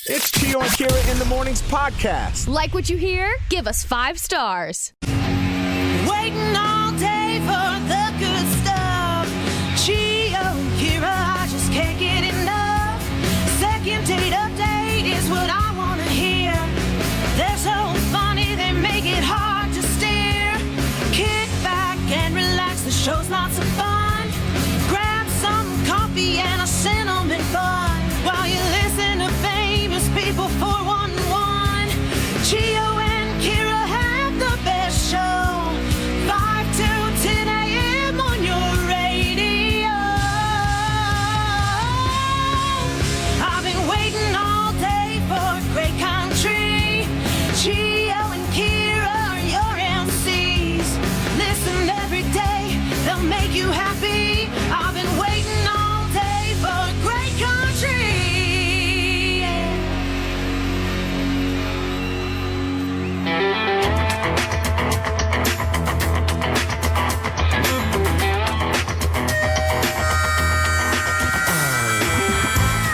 It's Chio and Kira in the Mornings podcast. Like what you hear? Give us 5 stars. Waiting all day for the good stuff. Chio and Kira, I just can't get enough. Second date update is what I want to hear. They're so funny, they make it hard to steer. Kick back and relax, the show's lots of fun. Grab some coffee and a cinnamon bun while you listen to famous people 411. Chio and Kira have the best show. 5 to 10 a.m. on your radio. I've been waiting all day for great country. Chio and Kira are your MCs. Listen every day, they'll make you happy. I've been waiting all day for great country.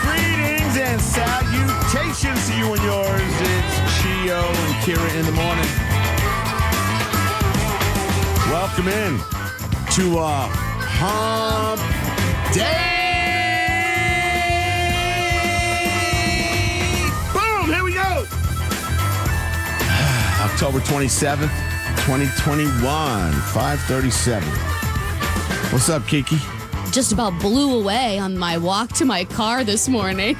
Greetings and salutations to you and yours. It's Chio and Kira in the morning. Welcome in to Hump Day. Boom, here we go. October 27th, 2021, 5:37. What's up, Kiki? Just about blew away on my walk to my car this morning.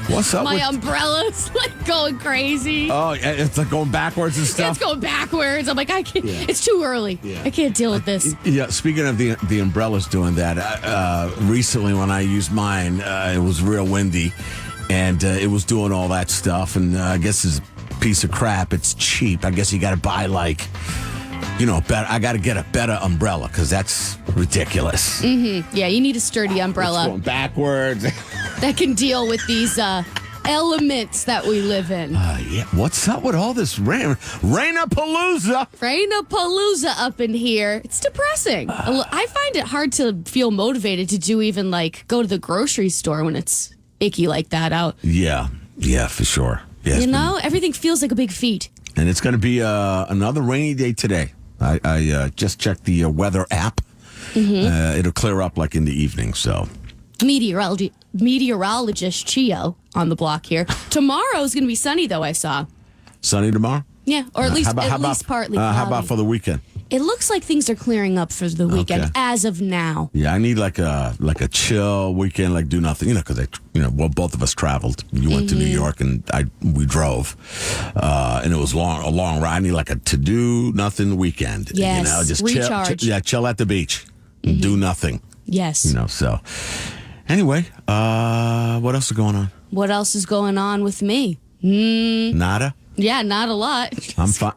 What's up? My umbrella's like going crazy. Oh, it's like going backwards and stuff. It's going backwards. I'm like, I can't. Yeah. It's too early. Yeah. I can't deal with this. Yeah, speaking of the umbrellas doing that, recently when I used mine, it was real windy, and it was doing all that stuff, and I guess it's a piece of crap. It's cheap. I guess you got to buy better. I got to get a better umbrella because that's ridiculous. Mm-hmm. Yeah, you need a sturdy It's umbrella going backwards. that can deal with these elements that we live in. Yeah. What's up with all this rain? Rain-a-palooza. Rain-a-palooza up in here. It's depressing. I find it hard to feel motivated to do even go to the grocery store when it's icky like that out. Yeah, for sure. Yeah, Everything feels like a big feat. And it's going to be another rainy day today. I just checked the weather app. Mm-hmm. It'll clear up like in the evening, so. Meteorologist Chio on the block here. Tomorrow is going to be sunny, though, I saw. Sunny tomorrow? Yeah, or at least least partly cloudy. How about for the weekend? It looks like things are clearing up for the weekend as of now. Yeah, I need like a chill weekend, do nothing, because both of us traveled. You went to New York and we drove, and it was a long ride. I need like a to do nothing weekend. Yes, just recharge. chill at the beach, do nothing. Yes, so. Anyway, what else is going on? What else is going on with me? Nada. Yeah, not a lot.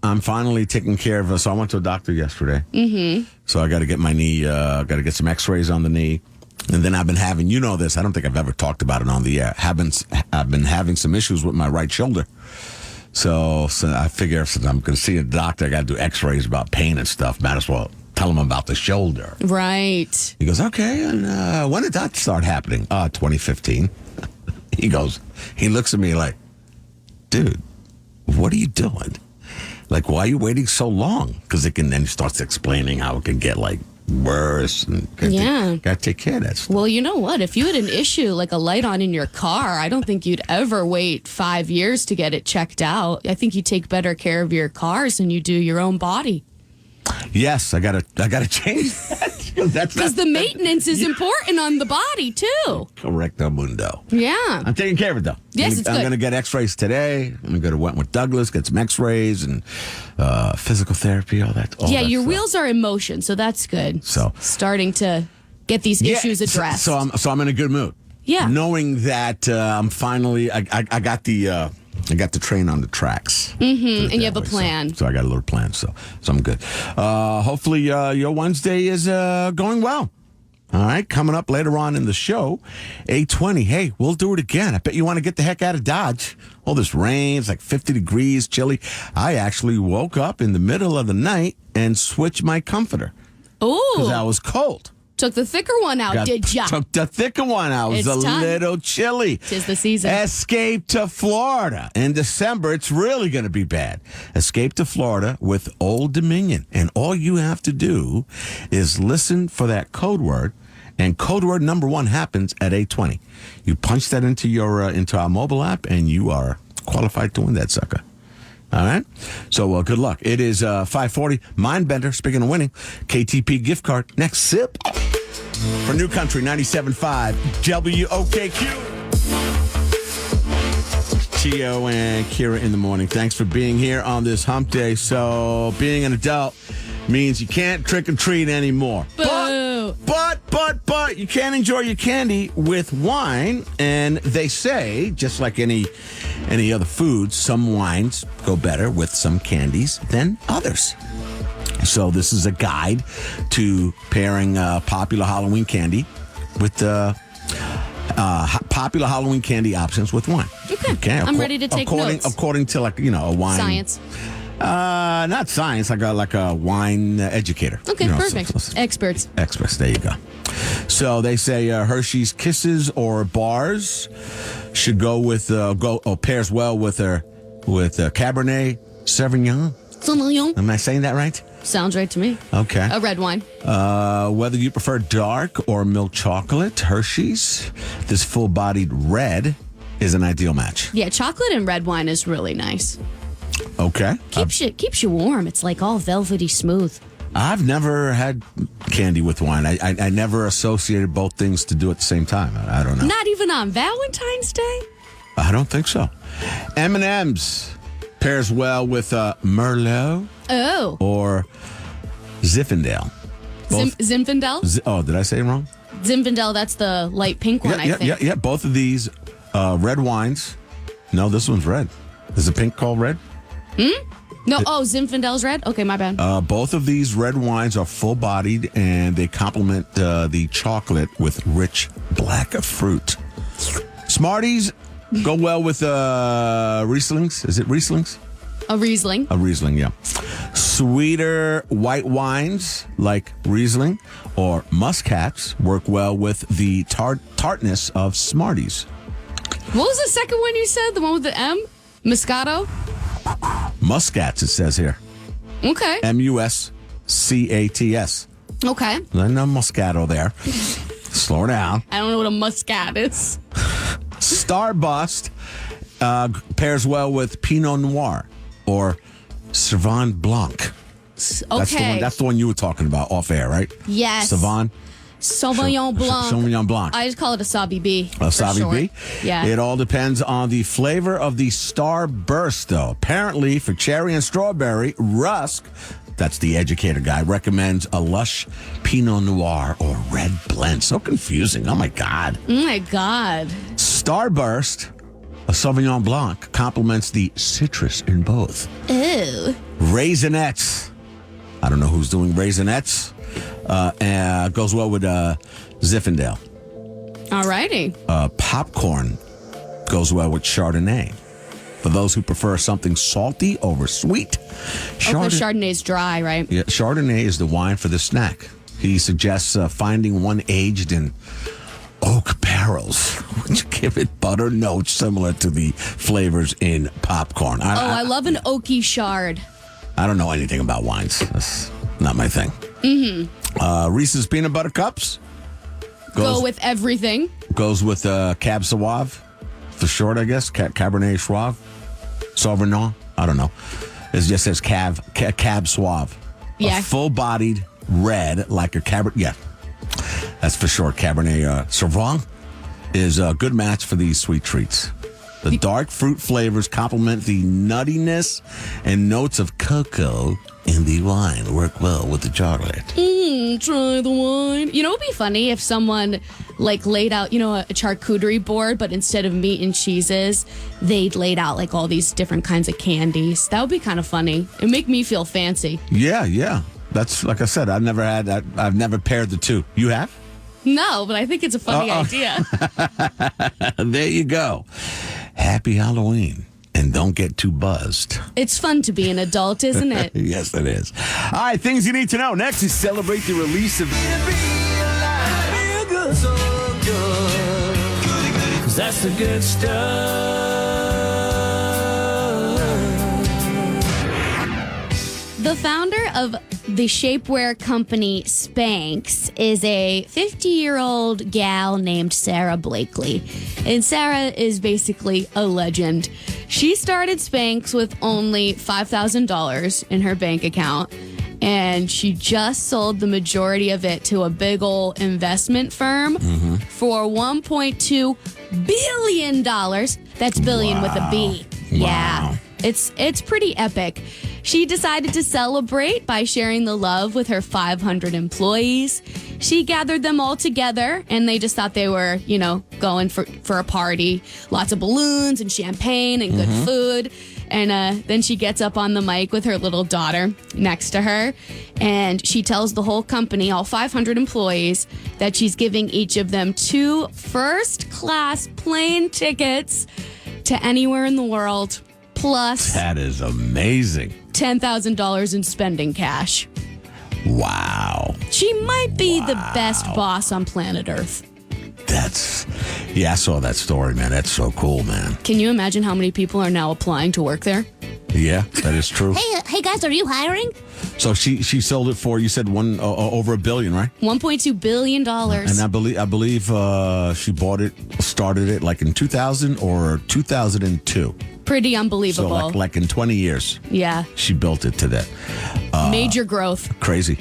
I'm finally taking care of. So I went to a doctor yesterday. Mm-hmm. So I got to get my knee. Got to get some X-rays on the knee, and then I've been having. This. I don't think I've ever talked about it on the air. I've been having some issues with my right shoulder. So I figure since I'm going to see a doctor, I got to do X-rays about pain and stuff. Might as well tell him about the shoulder. Right. He goes, okay. And when did that start happening? 2015. He looks at me like, dude, what are you doing? Like, why are you waiting so long? Because then he starts explaining how it can get worse. And got to take care of that stuff. Well, you know what? If you had an issue like a light on in your car, I don't think you'd ever wait 5 years to get it checked out. I think you take better care of your cars than you do your own body. Yes, I gotta change that. Because the maintenance is important on the body, too. Correcto mundo. Yeah. I'm taking care of it, though. Yes, I'm going to get X-rays today. I'm going to go to Wentworth Douglas, get some X-rays and physical therapy, all that. Your wheels are in motion, so that's good. So starting to get these issues addressed. So I'm in a good mood. Yeah. Knowing that I'm finally, I got the train on the tracks. Mm-hmm. And you have a plan. So I got a little plan. So I'm good. Hopefully your Wednesday is going well. All right. Coming up later on in the show, 8:20. Hey, we'll do it again. I bet you want to get the heck out of Dodge. All this rain, it's like 50 degrees, chilly. I actually woke up in the middle of the night and switched my comforter. Oh. Because I was cold. Took the thicker one out, did ya? Took the thicker one out. It was It's a time. little chilly. 'Tis the season. Escape to Florida. In December, it's really going to be bad. Escape to Florida with Old Dominion. And all you have to do is listen for that code word. And code word number 1 happens at 8:20. You punch that into into our mobile app, and you are qualified to win that sucker. All right? So good luck. It is 5:40. Mindbender, speaking of winning, KTP gift card. Next sip for New Country 97.5 WOKQ. Chio and Kira in the morning. Thanks for being here on this hump day. So being an adult means you can't trick or treat anymore. Boo. But you can enjoy your candy with wine. And they say, just like any other food, some wines go better with some candies than others. So this is a guide to pairing popular Halloween candy with popular Halloween candy options with wine. Okay. I'm ready to take notes. According to a wine Science. Not science, like a wine educator. Okay, perfect. Experts. There you go. So they say Hershey's Kisses or bars should go with pairs well with Cabernet Sauvignon. Am I saying that right? Sounds right to me. Okay. A red wine. Whether you prefer dark or milk chocolate, Hershey's, this full-bodied red is an ideal match. Yeah, chocolate and red wine is really nice. Okay. Keeps you warm. It's like all velvety smooth. I've never had candy with wine. I never associated both things to do at the same time. I don't know. Not even on Valentine's Day? I don't think so. M&M's pairs well with Merlot or Zinfandel. Zinfandel? Did I say it wrong? Zinfandel, that's the light pink one, I think. Yeah. Both of these red wines. No, this one's red. Is the pink called red? No, Zinfandel's red? Okay, my bad. Both of these red wines are full-bodied, and they complement the chocolate with rich black fruit. Smarties go well with Rieslings. Is it Rieslings? A Riesling. A Riesling, yeah. Sweeter white wines like Riesling or Muscats work well with the tartness of Smarties. What was the second one you said? The one with the M? Moscato? Muscats, it says here. Okay. Muscats. Okay. No Moscato there. Slow down. I don't know what a muscat is. Starburst pairs well with Pinot Noir or Sauvignon Blanc. Okay. That's the one you were talking about off air, right? Yes. Sauvignon Blanc. Sauvignon Blanc. I just call it a Sabi B. A Sabi B? Yeah. It all depends on the flavor of the Starburst, though. Apparently, for cherry and strawberry, Rusk, that's the educator guy, recommends a lush Pinot Noir or red blend. So confusing. Oh, my God. Oh, my God. Starburst, a Sauvignon Blanc, complements the citrus in both. Ew. Raisinets. I don't know who's doing Raisinets. Goes well with Zinfandel. All righty. Popcorn goes well with Chardonnay. For those who prefer something salty over sweet. Chardonnay's dry, right? Yeah, Chardonnay is the wine for the snack. He suggests finding one aged in oak barrels, which give it butter notes similar to the flavors in popcorn. I love an oaky shard. I don't know anything about wines. That's not my thing. Mm-hmm. Reese's Peanut Butter Cups. Go with everything. Goes with Cab Sauv, for short, I guess. Cabernet Sauvignon. I don't know. It just says Cab Sauv. Yeah. A full-bodied red, like a Cabernet. Yeah, that's for short. Cabernet Sauvignon is a good match for these sweet treats. The dark fruit flavors complement the nuttiness and notes of cocoa in the wine. Work well with the chocolate. Try the wine. You know, it would be funny if someone laid out, a charcuterie board, but instead of meat and cheeses, they'd laid out all these different kinds of candies. That would be kind of funny. It'd make me feel fancy. Yeah. That's, like I said, I've never had that. I've never paired the two. You have? No, but I think it's a funny idea. There you go. Happy Halloween. And don't get too buzzed. It's fun to be an adult, isn't it? Yes, it is. All right, things you need to know. Next is celebrate the release of... so good. 'Cause that's the good stuff. The founder of the shapewear company Spanx is a 50-year-old gal named Sarah Blakely. And Sarah is basically a legend. She started Spanx with only $5,000 in her bank account. And she just sold the majority of it to a big old investment firm for $1.2 billion. That's billion with a B. Yeah. It's pretty epic. She decided to celebrate by sharing the love with her 500 employees. She gathered them all together, and they just thought they were, going for a party. Lots of balloons and champagne and good food. And then she gets up on the mic with her little daughter next to her, and she tells the whole company, all 500 employees, that she's giving each of them 2 first-class plane tickets to anywhere in the world, plus That is amazing. $10,000 in spending cash. Wow. She might be the best boss on planet Earth. I saw that story, man. That's so cool, man. Can you imagine how many people are now applying to work there? Yeah, that is true. Hey guys, are you hiring? So she sold it for, you said over $1 billion, right? $1.2 billion. And I believe she started it like in 2000 or 2002. Pretty unbelievable. So like in 20 years. Yeah. She built it to that. Major growth. Crazy.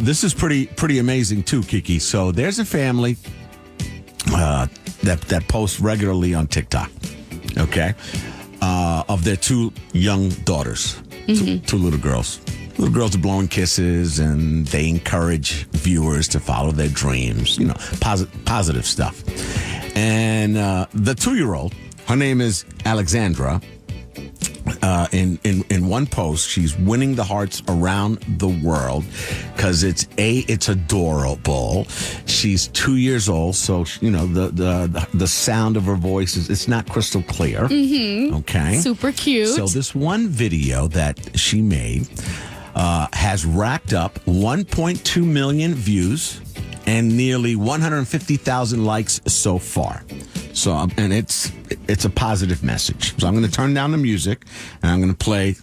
This is pretty amazing too, Kiki. So there's a family that posts regularly on TikTok, okay, of their 2 young daughters, two little girls. Little girls are blowing kisses, and they encourage viewers to follow their dreams, positive stuff. And the 2-year-old, her name is Alexandra. In one post, she's winning the hearts around the world because it's adorable. She's 2 years old, so the sound of her voice it's not crystal clear. Okay, Super cute. So this one video that she made has racked up 1.2 million views and nearly 150,000 likes so far. So, and it's a positive message. So I'm going to turn down the music, and I'm going to play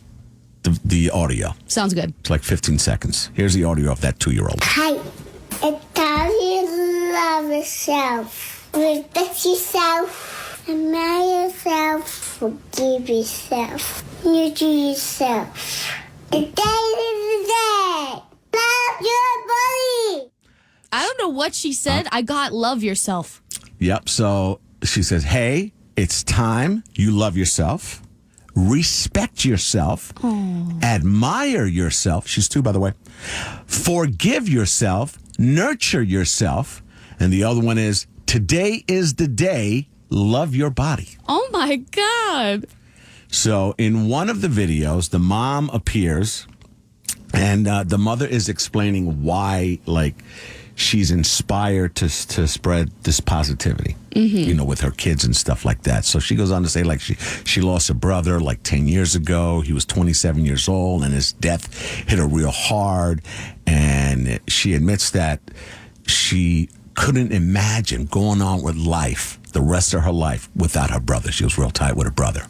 the audio. Sounds good. It's like 15 seconds. Here's the audio of that 2-year-old. Hi, it's time you love yourself. Respect yourself. Admire yourself. Forgive yourself. Nurture yourself. The day is the day. Love your body. I don't know what she said. I got love yourself. Yep. So she says, hey, it's time you love yourself, respect yourself, admire yourself. She's 2, by the way. Forgive yourself, nurture yourself. And the other one is, today is the day, love your body. Oh, my God. So in one of the videos, the mom appears, and the mother is explaining why, she's inspired to spread this positivity, with her kids and stuff like that. So she goes on to say, she lost a brother 10 years ago. He was 27 years old, and his death hit her real hard. And she admits that she couldn't imagine going on with life the rest of her life without her brother. She was real tight with her brother,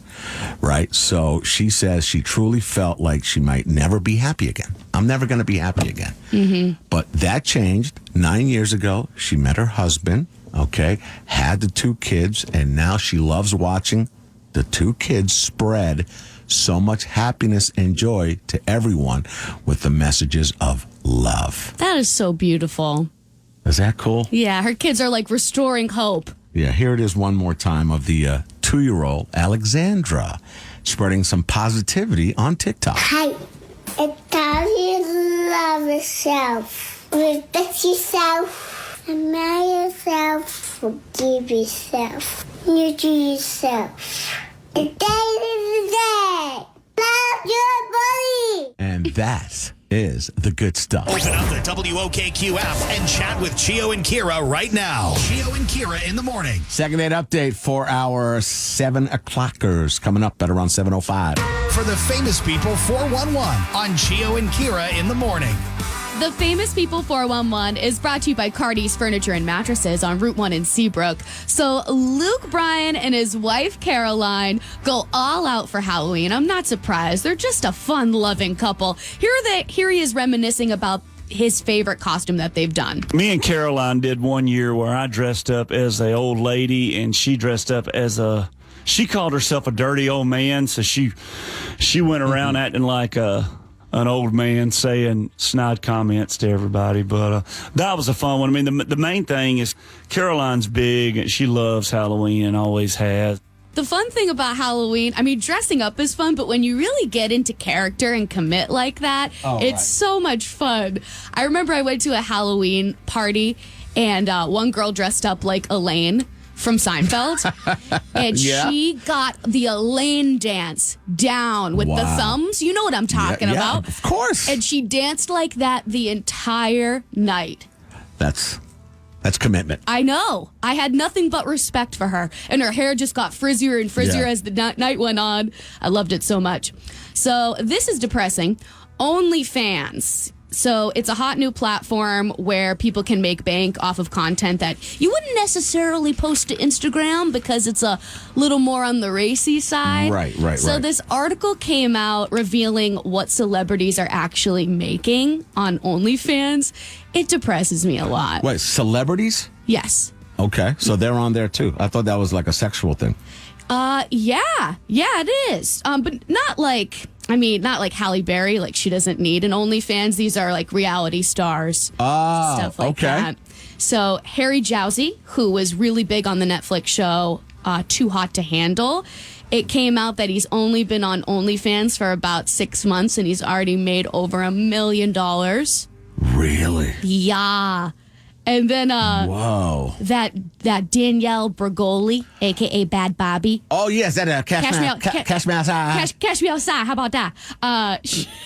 right? So she says she truly felt like she might never be happy again. I'm never going to be happy again. But that changed 9 years ago. She met her husband, okay, had the 2 kids, and now she loves watching the 2 kids spread so much happiness and joy to everyone with the messages of love. That is so beautiful. Is that cool? Yeah, her kids are restoring hope. Yeah, here it is one more time of the 2-year-old Alexandra spreading some positivity on TikTok. Hi, it's time you love yourself. Respect yourself. Admire yourself. Forgive yourself. Nurture yourself. The day is the day. Love your body. And that is the good stuff. Open up the WOKQ app and chat with Chio and Kira right now. Chio and Kira in the morning. Second date update for our 7 o'clockers coming up at around 7:05. For the famous people 411 on Chio and Kira in the morning. The Famous People 411 is brought to you by Cardi's Furniture and Mattresses on Route 1 in Seabrook. So Luke Bryan and his wife Caroline go all out for Halloween. I'm not surprised. They're just a fun-loving couple. Here he is reminiscing about his favorite costume that they've done. Me and Caroline did one year where I dressed up as an old lady and she dressed up as she called herself a dirty old man, so she went around acting like an old man saying snide comments to everybody. But that was a fun one. I mean, the main thing is Caroline's big and she loves Halloween and always has. The fun thing about Halloween, I mean, dressing up is fun, but when you really get into character and commit like that, it's so much fun. I remember I went to a Halloween party, and one girl dressed up like Elaine from Seinfeld, and she got the Elaine dance down with the thumbs. You know what I'm talking about. Of course. And she danced like that the entire night. That's commitment. I know. I had nothing but respect for her. And her hair just got frizzier and frizzier as the night went on. I loved it so much. So this is depressing. OnlyFans. So it's a hot new platform where people can make bank off of content that you wouldn't necessarily post to Instagram because it's a little more on the racy side. Right. So this article came out revealing what celebrities are actually making on OnlyFans. It depresses me a lot. Wait, celebrities? Yes. Okay, so they're on there too. I thought that was like a sexual thing. Yeah, it is. But not like Halle Berry. Like, she doesn't need an OnlyFans. These are like reality stars, stuff like that. So Harry Jowsey, who was really big on the Netflix show Too Hot to Handle, it came out that he's only been on OnlyFans for about 6 months, and he's already made over $1 million. Really? Yeah. And then whoa, that Danielle Bregoli, a.k.a. Bad Bobby. Oh, yes, that Cash Me Outside. Cash Me Outside. How about that?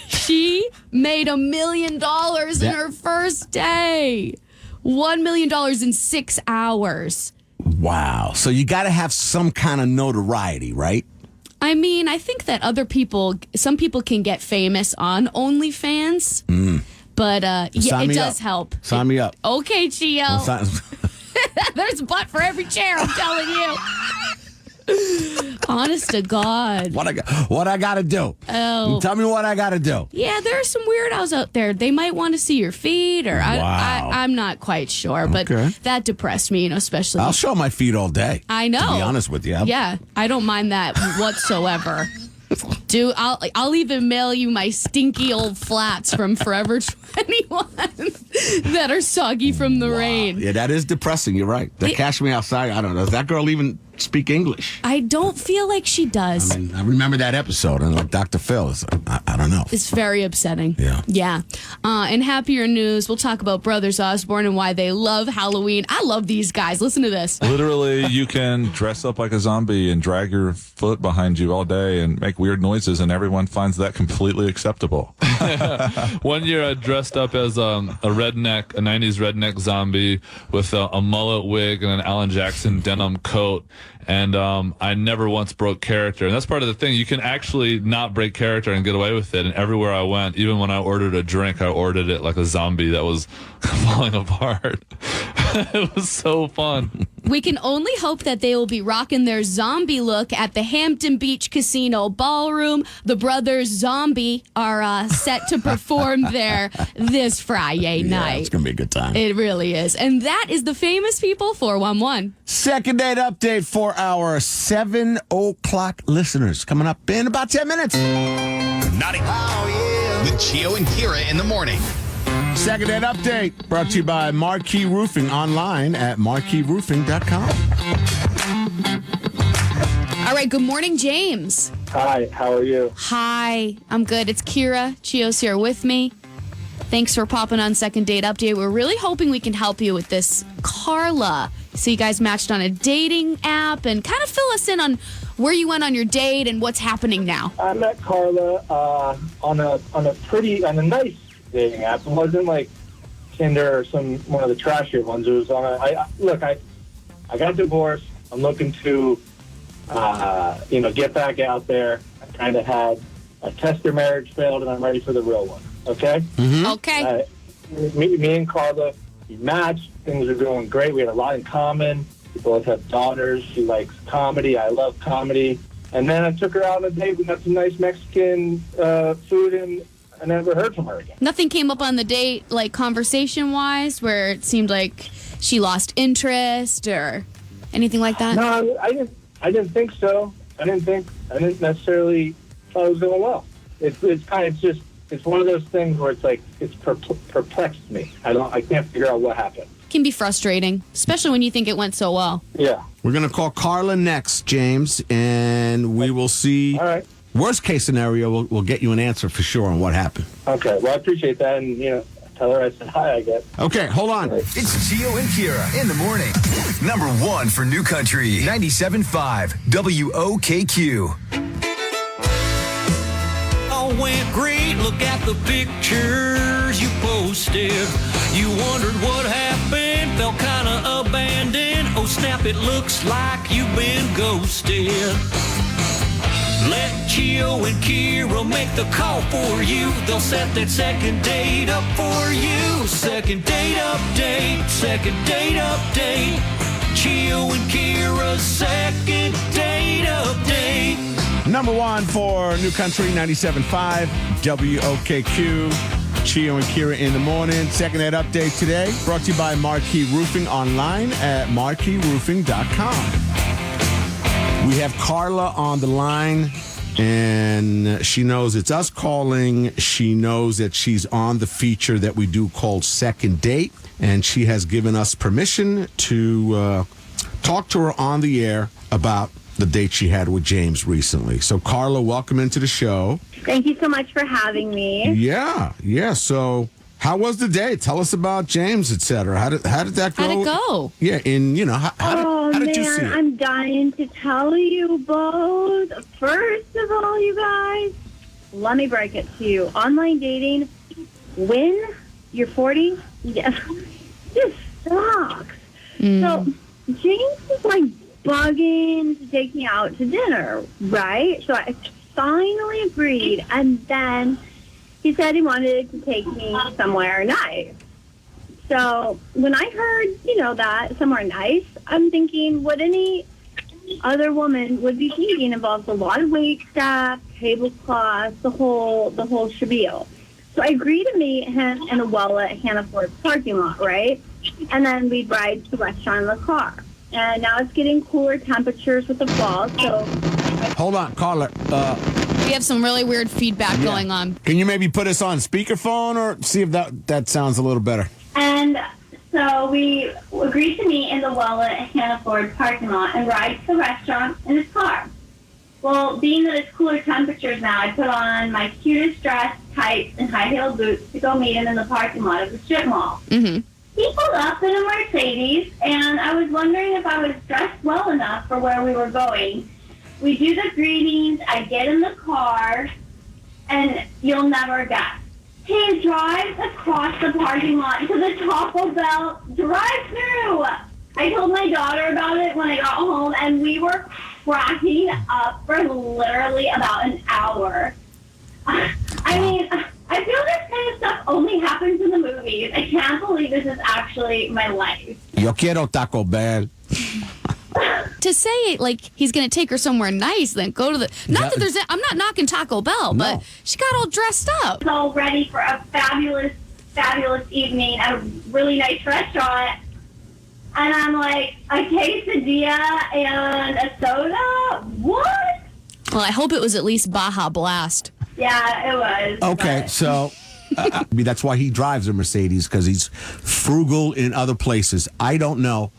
She made $1 million in her first day. $1 million in 6 hours. Wow. So you got to have some kind of notoriety, right? I mean, I think that some people can get famous on OnlyFans. But it does help. Sign me up. Okay, Chio. There's a butt for every chair, I'm telling you. Honest to God. What I got to do? Oh. Tell me what I got to do. Yeah, there are some weirdos out there. They might want to see your feed, or I'm not quite sure. But that depressed me, especially. I'll show my feed all day. I know. To be honest with you. Yeah, I don't mind that whatsoever. Dude, I'll even mail you my stinky old flats from Forever 21 that are soggy from the rain. Yeah, that is depressing. You're right. The Cash Me Outside, I don't know. Does that girl even speak English? I don't feel like she does. I mean, I remember that episode, and like Dr. Phil, I don't know. It's very upsetting. Yeah. In happier news, we'll talk about Brothers Osborne and why they love Halloween. I love these guys. Listen to this. Literally, you can dress up like a zombie and drag your foot behind you all day and make weird noises, and everyone finds that completely acceptable. 1 year I dressed up as a 90s redneck zombie with a mullet wig and an Alan Jackson denim coat. And I never once broke character. And that's part of the thing. You can actually not break character and get away with it. And everywhere I went, even when I ordered a drink, I ordered it like a zombie that was falling apart. It was so fun. We can only hope that they will be rocking their zombie look at the Hampton Beach Casino Ballroom. The Brothers Zombie are set to perform there this Friday night. It's going to be a good time. It really is. And that is the Famous People 411. Second date update for our 7 o'clock listeners. Coming up in about 10 minutes. Naughty. Oh, yeah. With Chio and Kira in the morning. Second date update brought to you by Marquee Roofing, online at marqueeroofing.com. All right, good morning, James. Hi, how are you? Hi, I'm good. It's Kira. Chio's here with me. Thanks for popping on Second Date Update. We're really hoping we can help you with this Carla. So you guys matched on a dating app, and kind of fill us in on where you went on your date and what's happening now. I met Carla on a nice dating app. It wasn't like Tinder or one of the trashier ones. It was on I got divorced. I'm looking to get back out there. I kind of had a tester marriage failed, and I'm ready for the real one. Okay. Mm-hmm. Okay. me and Carla, we matched. Things are going great. We had a lot in common. We both have daughters. She likes comedy. I love comedy. And then I took her out on a date. We got some nice Mexican food, and I never heard from her again. Nothing came up on the date, like conversation-wise, where it seemed like she lost interest or anything like that? No, I didn't think so. I didn't necessarily thought it was going well. It's one of those things where it's like it's perplexed me. I can't figure out what happened. Can be frustrating, especially when you think it went so well. Yeah. We're going to call Carla next, James, and we will see. All right. Worst case scenario, we'll get you an answer for sure on what happened. Okay. Well, I appreciate that, and tell her I said hi, I guess. Okay, hold on. It's Chio and Kira in the morning. Number 1 for New Country, 97.5 WOKQ. All went great. Look at the pictures you posted. You wondered what happened, felt kind of abandoned. Oh snap, it looks like you've been ghosted. Let Chio and Kira make the call for you. They'll set that second date up for you. Second date update, second date update. Chio and Kira's second date update. Number 1 for New Country, 97.5 WOKQ. Chio and Kira in the morning. Second date update today, brought to you by Marquee Roofing, online at marqueeroofing.com. We have Carla on the line, and she knows it's us calling. She knows that she's on the feature that we do called Second Date, and she has given us permission to talk to her on the air about the date she had with James recently. So, Carla, welcome into the show. Thank you so much for having me. Yeah. So, how was the date? Tell us about James, etc. How did that go? How'd it go? Yeah, how did you see it? I'm dying to tell you both. First of all, you guys, let me break it to you. Online dating, when you're 40, just sucks. So, James was like bugging to take me out to dinner, right? So I finally agreed, and then he said he wanted to take me somewhere nice. So when I heard, that somewhere nice, I'm thinking what any other woman would be thinking involves a lot of wait staff, tablecloths, the whole spiel. So I agreed to meet him in a well at Hannaford's parking lot, right? And then we'd ride to the restaurant in the car. And now it's getting cooler temperatures with the fall, so... Hold on, Carla. We have some really weird feedback going on. Can you maybe put us on speakerphone or see if that sounds a little better? And so we agreed to meet in the well at Hannaford parking lot and ride to the restaurant in his car. Well, being that it's cooler temperatures now, I put on my cutest dress, tights, and high-heeled boots to go meet him in the parking lot of the strip mall. Mm-hmm. He pulled up in a Mercedes, and I was wondering if I was dressed well enough for where we were going. We do the greetings, I get in the car, and you'll never guess. He drives across the parking lot to the Taco Bell drive-thru. I told my daughter about it when I got home, and we were cracking up for literally about an hour. I mean... I feel this kind of stuff only happens in the movies. I can't believe this is actually my life. Yo quiero Taco Bell. To say, like, he's going to take her somewhere nice, then go to the... I'm not knocking Taco Bell, but she got all dressed up. All ready for a fabulous, fabulous evening at a really nice restaurant. And I'm like, a quesadilla and a soda? What? Well, I hope it was at least Baja Blast. Yeah, it was. Okay, but... so that's why he drives a Mercedes, because he's frugal in other places. I don't know.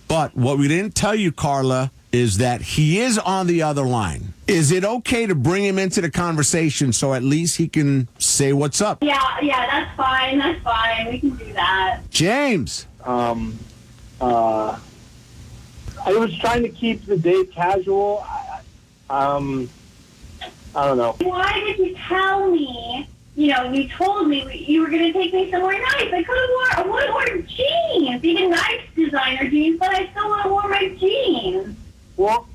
But what we didn't tell you, Carla, is that he is on the other line. Is it okay to bring him into the conversation so at least he can say what's up? Yeah, that's fine. That's fine. We can do that. James. I was trying to keep the date casual. I don't know. Why did you tell me? You told me you were going to take me somewhere nice. I would have worn jeans, even nice designer jeans, but I still would have worn my jeans. Well,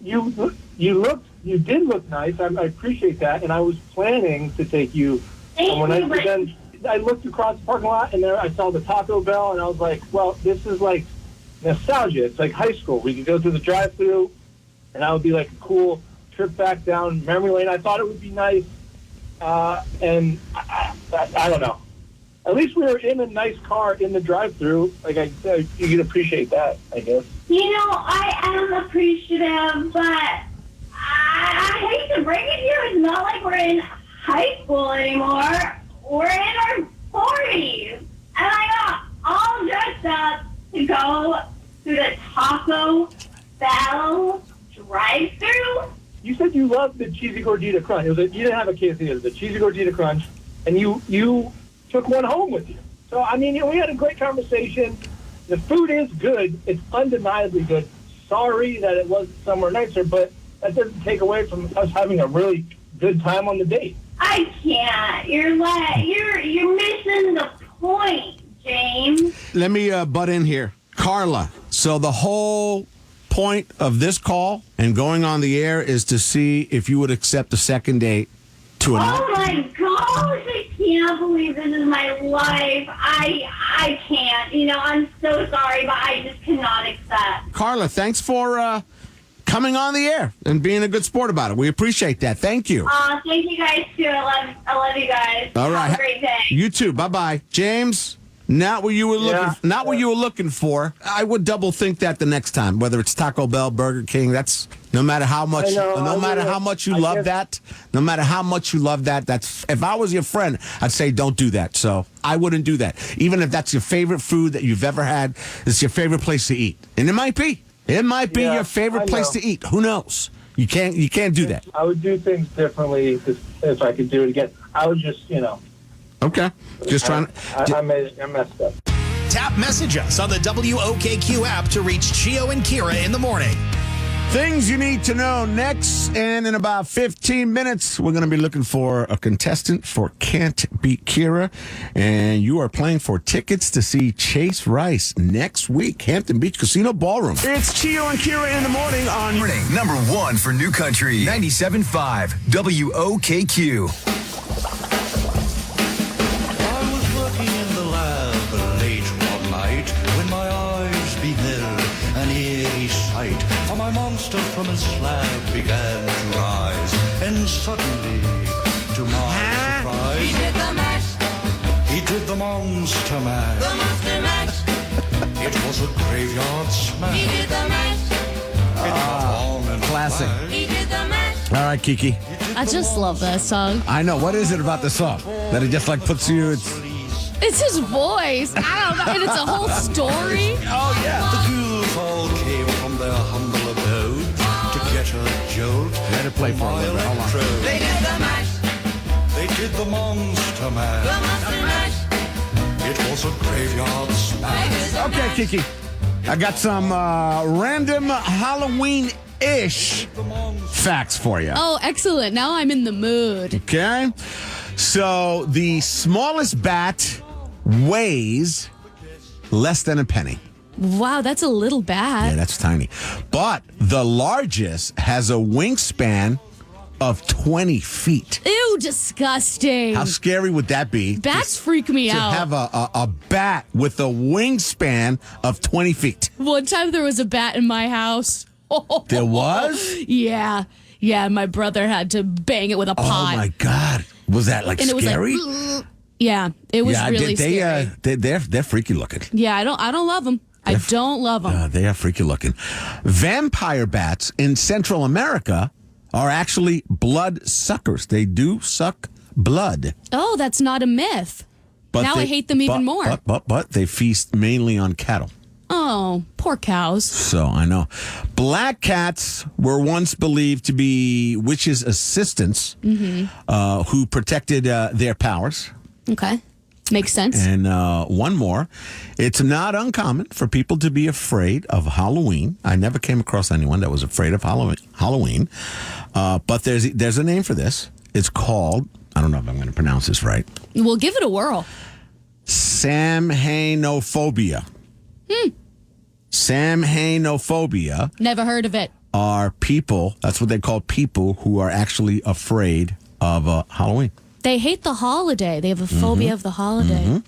you did look nice. I appreciate that, and I was planning to take you somewhere nice. But then I looked across the parking lot, and there I saw the Taco Bell, and I was like, well, this is like nostalgia. It's like high school. We could go through the drive-thru, and that would be like a cool trip back down memory lane. I thought it would be nice, and I don't know. At least we were in a nice car in the drive-thru. Like, you could appreciate that, I guess. I am appreciative, but I hate to break it to you. It's not like we're in high school anymore. We're in our 40s. And I got all dressed up to go to the Taco Bell drive-thru. You said you loved the cheesy gordita crunch. You didn't have a quesadilla, the cheesy gordita crunch, and you took one home with you. So, I mean, we had a great conversation. The food is good. It's undeniably good. Sorry that it wasn't somewhere nicer, but that doesn't take away from us having a really good time on the date. I can't. You're missing the point, James. Let me butt in here. Carla, so the whole point of this call and going on the air is to see if you would accept a second date to another. Oh my gosh, I can't believe this is my life. I can't. I'm so sorry, but I just cannot accept. Carla, thanks for coming on the air and being a good sport about it. We appreciate that. Thank you. Thank you guys too. I love you guys. All right. Have a great day. You too. Bye-bye. James, not what you were looking for. I would double think that the next time, whether it's Taco Bell, Burger King. That's no matter how much you love that, that's if I was your friend, I'd say don't do that. So I wouldn't do that. Even if that's your favorite food that you've ever had, it's your favorite place to eat. And it might be. It might be your favorite place to eat. Who knows? You can't do that. I would do things differently if I could do it again. I would just, Okay. Just trying to... I messed up. Tap message us on the WOKQ app to reach Chio and Kira in the morning. Things you need to know next, and in about 15 minutes, we're going to be looking for a contestant for Can't Beat Kira, and you are playing for tickets to see Chase Rice next week, Hampton Beach Casino Ballroom. It's Chio and Kira in the morning on... Number 1 for New Country, 97.5 WOKQ. I was working in the lab late one night when my eyes beheld an eerie sight. For my monster from his slab began to rise, and suddenly, to my surprise, he did the mash. He did the monster mash. The monster mash. It was a graveyard smash. He did the mash. Classic. He did the mash. All right, Kiki. I just love that song. I know. What is it about the song that it just puts you... It's his voice. I don't know. And it's a whole story. Oh, yeah. The ghouls all came from their humble abode to get a jolt. Let it play for a little bit. Hold on. They did the mash. They did the monster mash. The monster mash. It was a graveyard smash. Okay, Kiki. I got some random Halloween-ish facts for you. Oh, excellent. Now I'm in the mood. Okay. So the smallest bat weighs less than a penny. Wow, that's a little bat. Yeah, that's tiny. But the largest has a wingspan of 20 feet. Ew, disgusting. How scary would that be? Bats freak me to out. have a bat with a wingspan of 20 feet. One time there was a bat in my house. There was? Yeah. Yeah, my brother had to bang it with a pot. Oh, my God. Was that, and it was scary? Yeah, it was really scary. They're freaky looking. Yeah, I don't love them. I don't love them. They are freaky looking. Vampire bats in Central America are actually blood suckers. They do suck blood. Oh, that's not a myth. But now I hate them even more. But they feast mainly on cattle. Oh, poor cows. So I know. Black cats were once believed to be witches' assistants who protected their powers. Okay. Makes sense. And one more. It's not uncommon for people to be afraid of Halloween. I never came across anyone that was afraid of Halloween. But there's a name for this. It's called, I don't know if I'm going to pronounce this right. Well, give it a whirl. Samhainophobia. Samhainophobia. Never heard of it. Are people, that's what they call people who are actually afraid of Halloween. They hate the holiday. They have a phobia of the holiday.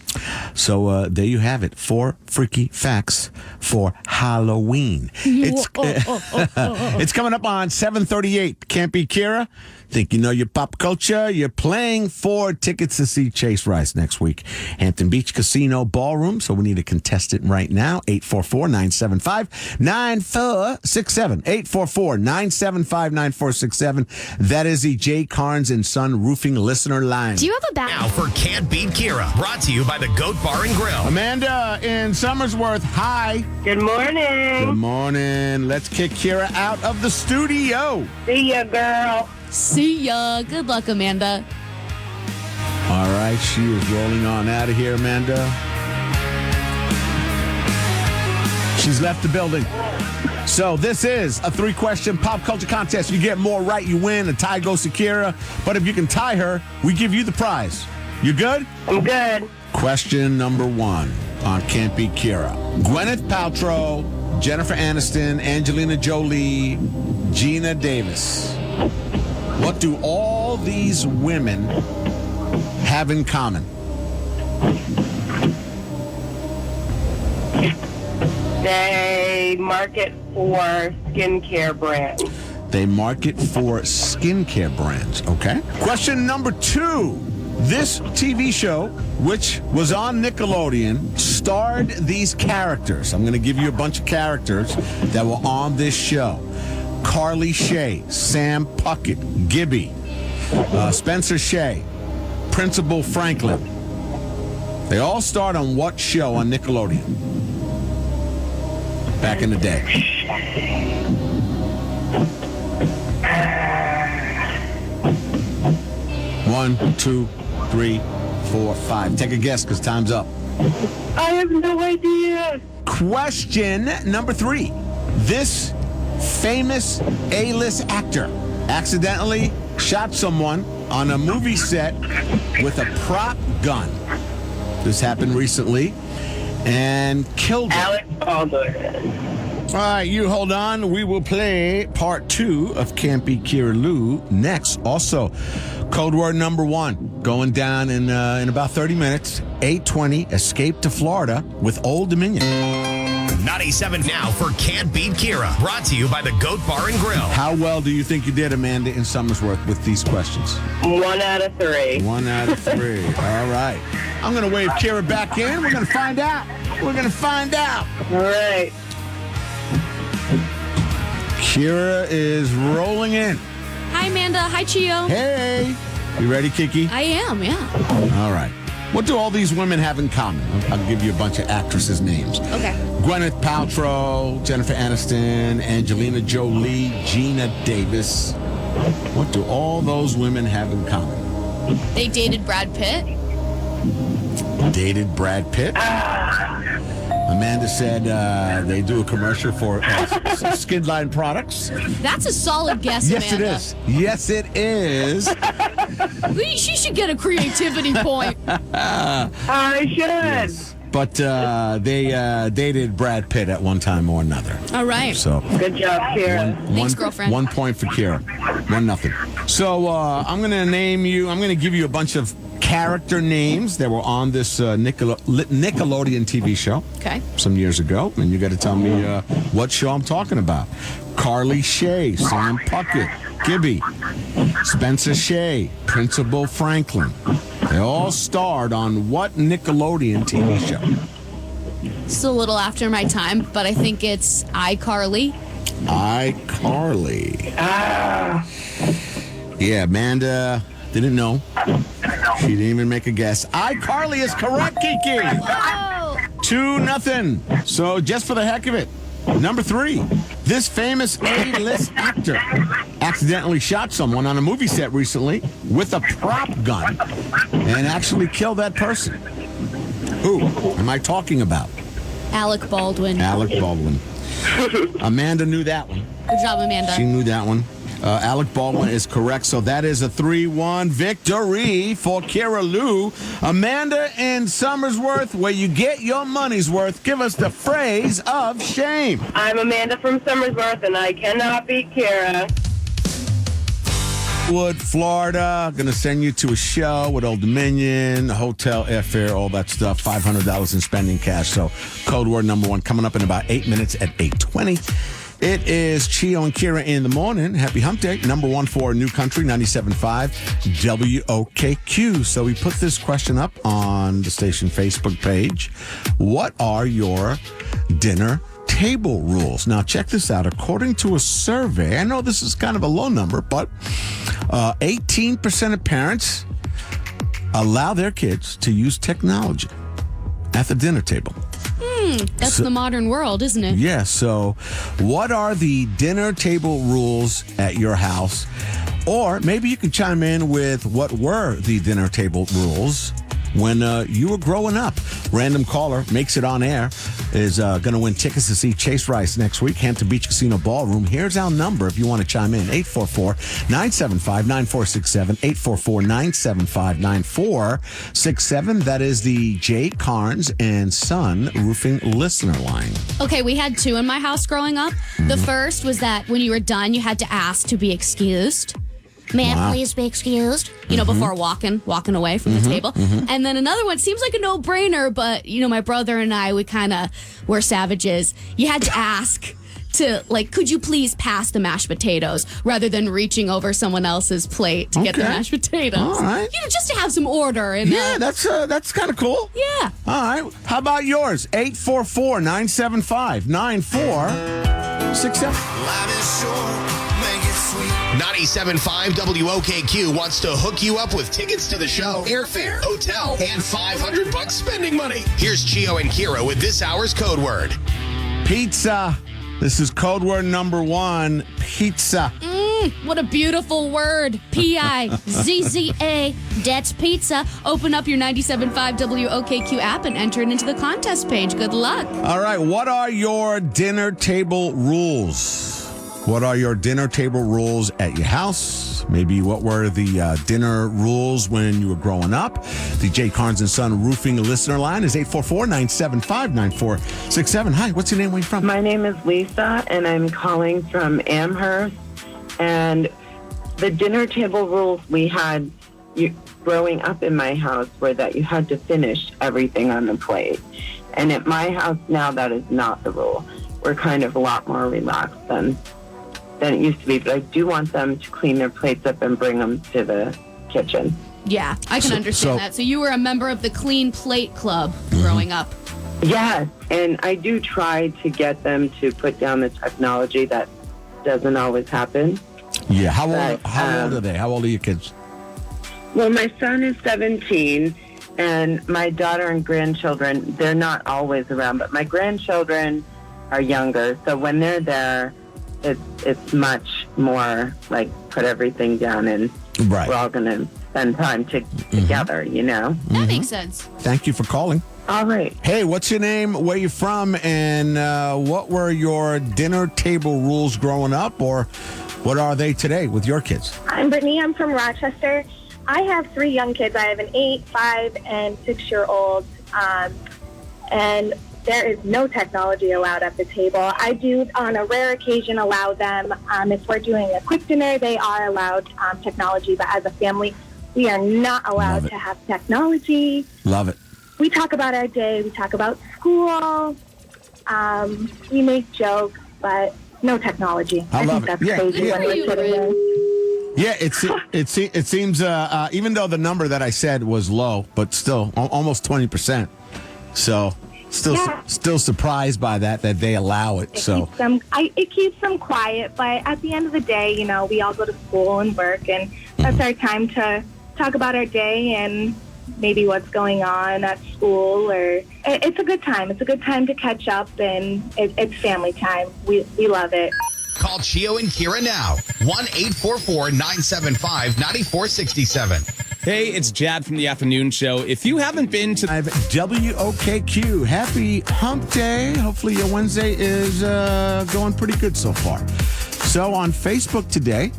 So there you have it. 4 freaky facts for Halloween. It's coming up on 7:38. Can't Beat Kira. Think you know your pop culture? You're playing for tickets to see Chase Rice next week. Hampton Beach Casino Ballroom. So we need a contestant right now. 844-975-9467. 844-975-9467. That is the Jay Carnes and Son Roofing listener line. Do you have a back? Now for Can't Beat Kira, brought to you by the Goat Bar and Grill. Amanda in Somersworth, hi. Good morning. Good morning. Let's kick Kira out of the studio. See ya, girl. See ya. Good luck, Amanda. All right, she is rolling on out of here, Amanda. She's left the building. So this is a 3-question pop culture contest. You get more right, you win. A tie goes to Kira. But if you can tie her, we give you the prize. You good? I'm good. Question number 1 on Can't Beat Kira. Gwyneth Paltrow, Jennifer Aniston, Angelina Jolie, Gina Davis. What do all these women have in common? They market for skincare brands. They market for skincare brands, okay? Question number 2. This TV show, which was on Nickelodeon, starred these characters. I'm going to give you a bunch of characters that were on this show. Carly Shay, Sam Puckett, Gibby, Spencer Shay, Principal Franklin. They all starred on what show on Nickelodeon? Back in the day. One, 2, 3, 4, 5. Take a guess because time's up. I have no idea. Question number 3. This famous A-list actor accidentally shot someone on a movie set with a prop gun. This happened recently and killed him. Alec Baldwin. All right, you hold on. We will play part 2 of Can't Beat Kira Lou next. Also, code word number 1 going down in about 30 minutes. 8:20. Escape to Florida with Old Dominion. 97 now for Can't Beat Kira, brought to you by the Goat Bar and Grill. How well do you think you did, Amanda, in Somersworth with these questions? 1 out of 3. 1 out of 3. All right. I'm going to wave Kira back in. We're going to find out. We're going to find out. All right. Kira is rolling in. Hi, Amanda. Hi, Chio. Hey. You ready, Kiki? I am, yeah. All right. What do all these women have in common? I'll give you a bunch of actresses' names. Okay. Gwyneth Paltrow, Jennifer Aniston, Angelina Jolie, Gina Davis. What do all those women have in common? They dated Brad Pitt. Dated Brad Pitt. Amanda said they do a commercial for skin line products. That's a solid guess, Yes, Amanda. it is. Yes, it is. She should get a creativity point. I should. But they dated Brad Pitt at one time or another. All right. So Good job, Kira. Thanks, girlfriend. 1 point for Kira. 1-0. So I'm going to name you. I'm going to give you a bunch of character names that were on this Nickelodeon TV show. Okay. Some years ago, and you got to tell me what show I'm talking about. Carly Shay, Sam Puckett, Gibby, Spencer Shay, Principal Franklin. They all starred on what Nickelodeon TV show? It's a little after my time, but I think it's iCarly. iCarly. Yeah, Amanda didn't know. She didn't even make a guess. iCarly is correct, Kiki. Oh! 2-0. So just for the heck of it. Number 3. This famous A-list actor accidentally shot someone on a movie set recently with a prop gun and actually killed that person. Who am I talking about? Alec Baldwin. Alec Baldwin. Amanda knew that one. Good job, Amanda. She knew that one. Alec Baldwin is correct, so that is a 3-1 victory for Kira Lou. Amanda in Somersworth, where you get your money's worth, give us the phrase of shame. I'm Amanda from Somersworth, and I cannot beat Kira. Brentwood, Florida. Going to send you to a show with Old Dominion, hotel, airfare, all that stuff. $500 in spending cash. So code word number 1 coming up in about 8 minutes at 8:20. It is Chio and Kira in the morning. Happy hump day. Number 1 for New Country, 97.5 WOKQ. So we put this question up on the station Facebook page. What are your dinner table rules? Now, check this out. According to a survey, I know this is kind of a low number, but 18% of parents allow their kids to use technology at the dinner table. That's the modern world, isn't it? Yeah, so what are the dinner table rules at your house? Or maybe you can chime in with what were the dinner table rules when you were growing up. Random caller makes it on air, is going to win tickets to see Chase Rice next week, Hampton Beach Casino Ballroom. Here's our number if you want to chime in, 844-975-9467, 844-975-9467. That is the J. Carnes and Son Roofing listener line. Okay, we had 2 in my house growing up. The first was that when you were done, you had to ask to be excused. May I please be excused? You know, before walking away from the table. And then another one seems like a no-brainer, but, you know, my brother and I, we kind of were savages. You had to ask to, like, could you please pass the mashed potatoes rather than reaching over someone else's plate to get the mashed potatoes. All right. You know, just to have some order. And, yeah, that's kind of cool. Yeah. All right. How about yours? 844-975-9467. 97.5 WOKQ wants to hook you up with tickets to the show, airfare, hotel, and $500 spending money. Here's Chio and Kira with this hour's code word. Pizza. This is code word number 1, pizza. What a beautiful word. P-I-Z-Z-A. That's pizza. Open up your 97.5 WOKQ app and enter it into the contest page. Good luck. All right. What are your dinner table rules? What are your dinner table rules at your house? Maybe what were the dinner rules when you were growing up? The J. Carnes and Son Roofing listener line is 844-975-9467. Hi, what's your name? Where are you from? My name is Lisa, and I'm calling from Amherst. And the dinner table rules we had growing up in my house were that you had to finish everything on the plate. And at my house now, that is not the rule. We're kind of a lot more relaxed than it used to be, but I do want them to clean their plates up and bring them to the kitchen. Yeah, I can understand that. So you were a member of the Clean Plate Club growing up. Yes, and I do try to get them to put down the technology. That doesn't always happen. Yeah, how old are they? How old are your kids? Well, my son is 17, and my daughter and grandchildren, they're not always around, but my grandchildren are younger, so when they're there, it's much more like put everything down and we're all going to spend time together, you know? That makes sense. Thank you for calling. All right. Hey, what's your name, where you from, and what were your dinner table rules growing up, or what are they today with your kids? I'm Brittany. I'm from Rochester. I have 3 young kids. I have an 8, 5, and 6-year-old, and there is no technology allowed at the table. I do, on a rare occasion, allow them, if we're doing a quick dinner, they are allowed technology. But as a family, we are not allowed to have technology. Love it. We talk about our day. We talk about school. We make jokes, but no technology. I think that's crazy when we're sitting there. Yeah, it seems, even though the number that I said was low, but still almost 20%. So... Still surprised by that they allow it. It keeps them quiet, but at the end of the day, you know, we all go to school and work, and that's our time to talk about our day and maybe what's going on at school. Or it's a good time. It's a good time to catch up, and it's family time. We love it. Call Chio and Kira now. 1-844-975-9467. Hey, it's Jad from the afternoon show. If you haven't been to WOKQ, happy hump day. Hopefully your Wednesday is going pretty good so far. So on Facebook today,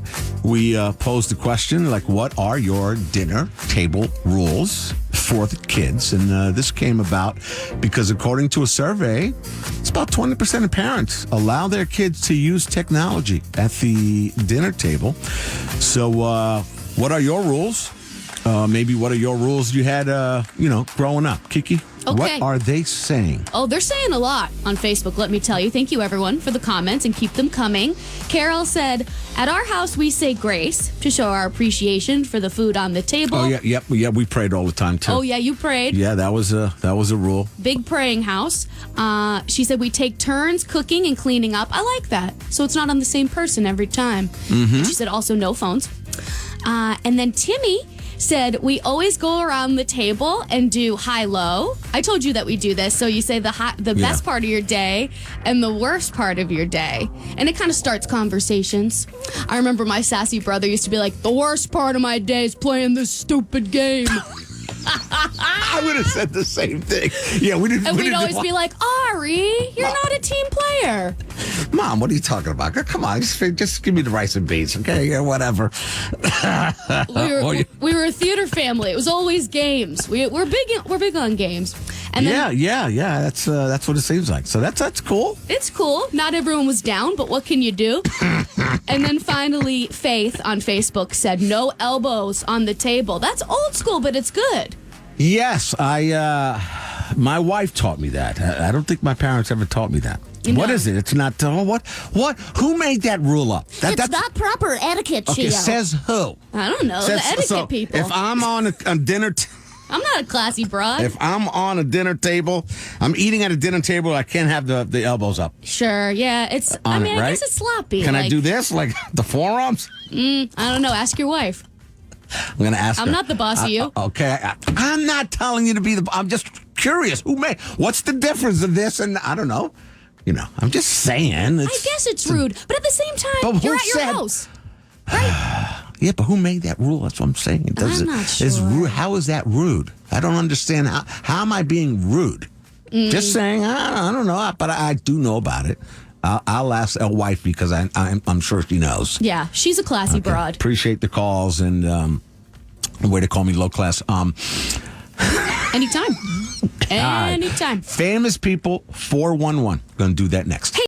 we posed the question, like, what are your dinner table rules for the kids? And this came about because according to a survey, it's about 20% of parents allow their kids to use technology at the dinner table. So what are your rules? Maybe what are your rules you had, growing up? Kiki, Okay. What are they saying? Oh, they're saying a lot on Facebook, let me tell you. Thank you, everyone, for the comments, and keep them coming. Carol said, at our house, we say grace to show our appreciation for the food on the table. Oh, yeah, we prayed all the time, too. Oh, yeah, you prayed. Yeah, that was a rule. Big praying house. She said we take turns cooking and cleaning up. I like that. So it's not on the same person every time. Mm-hmm. And she said also no phones. And then Timmy said we always go around the table and do high-low. I told you that we do this. So you say the best part of your day and the worst part of your day. And it kind of starts conversations. I remember my sassy brother used to be like, the worst part of my day is playing this stupid game. I would have said the same thing. Yeah, we didn't. And we'd always be like, Ari, you're not a team player. Mom, what are you talking about? Come on, just give me the rice and beans, okay? Yeah, whatever. We were a theater family. It was always games. We're big on games. And then, yeah. That's what it seems like. So that's cool. It's cool. Not everyone was down, but what can you do? And then finally, Faith on Facebook said, no elbows on the table. That's old school, but it's good. Yes, my wife taught me that. I don't think my parents ever taught me that. What is it? It's not. What? Who made that rule up? It's not proper etiquette, Okay, Chio. says who? I don't know. The etiquette people. If I'm on a dinner... I'm not a classy broad. If I'm on a dinner table, I'm eating at a dinner table, I can't have the elbows up. Sure, yeah. I guess it's sloppy. Can I do this? Like the forearms? I don't know. Ask your wife. I'm going to ask her. I'm not the boss of you. Okay. I'm not telling you to be I'm just curious. What's the difference of this? And I don't know. I'm just saying. I guess it's rude. But at the same time, you're at your house. Right? Yeah, but who made that rule? That's what I'm saying. I'm not sure. How is that rude? I don't understand. How am I being rude? Just saying, I don't know, but I do know about it. I'll ask a wife because I'm sure she knows. Yeah, she's a classy broad. Appreciate the calls and way to call me low class. Anytime. Anytime. Famous people 411. Going to do that next. Hey.